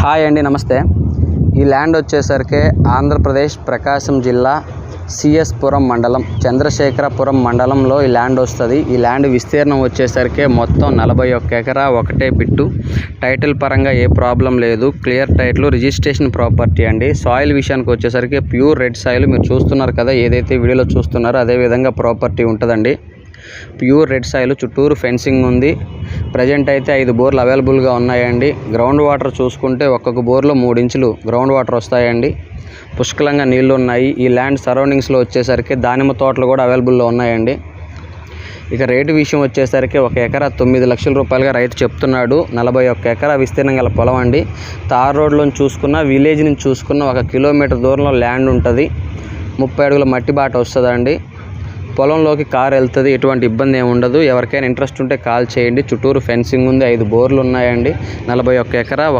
Hi అండి, నమస్తే. ఈ ల్యాండ్ వచ్చేసరికి ఆంధ్రప్రదేశ్ ప్రకాశం జిల్లా సిఎస్ పురం మండలం చంద్రశేఖరపురం మండలంలో ఈ ల్యాండ్ వస్తుంది. ఈ ల్యాండ్ విస్తీర్ణం వచ్చేసరికి మొత్తం 41 ఎకరా, ఒకటే బిట్టు. టైటిల్ పరంగా ఏ ప్రాబ్లం లేదు, క్లియర్ టైటిల్, రిజిస్ట్రేషన్ ప్రాపర్టీ అండి. సాయిల్ విషయానికి వచ్చేసరికి ప్యూర్ రెడ్ సాయిల్, మీరు చూస్తున్నారు కదా, ఏదైతే వీడియోలో చూస్తున్నారో అదే విధంగా ప్రాపర్టీ ఉంటుందండి. ప్యూర్ రెడ్ సాయిల్, చుట్టూరు ఫెన్సింగ్ ఉంది. ప్రజెంట్ అయితే 5 బోర్లు అవైలబుల్గా ఉన్నాయండి. గ్రౌండ్ వాటర్ చూసుకుంటే ఒక్కొక్క బోర్లో 3 ఇంచులు గ్రౌండ్ వాటర్ వస్తాయండి. పుష్కలంగా నీళ్లు ఉన్నాయి. ఈ ల్యాండ్ సరౌండింగ్స్లో వచ్చేసరికి దానిమ్మ తోటలు కూడా అవైలబుల్లో ఉన్నాయండి. ఇక రేటు విషయం వచ్చేసరికి 1 ఎకరా 9 లక్షల రూపాయలుగా రైతు చెప్తున్నాడు. 41 ఎకరా విస్తీర్ణం గల పొలం అండి. తార్ రోడ్లోని చూసుకున్న, విలేజ్ నుంచి చూసుకున్న 1 కిలోమీటర్ దూరంలో ల్యాండ్ ఉంటుంది. 30 అడుగుల మట్టి బాట వస్తుందండి. పొలంలోకి కారు వెళ్తుంది, ఎటువంటి ఇబ్బంది ఏమి ఉండదు. ఎవరికైనా ఇంట్రెస్ట్ ఉంటే కాల్ చేయండి. చుట్టూరు ఫెన్సింగ్ ఉంది, 5 బోర్లు ఉన్నాయండి. 41 ఎకరా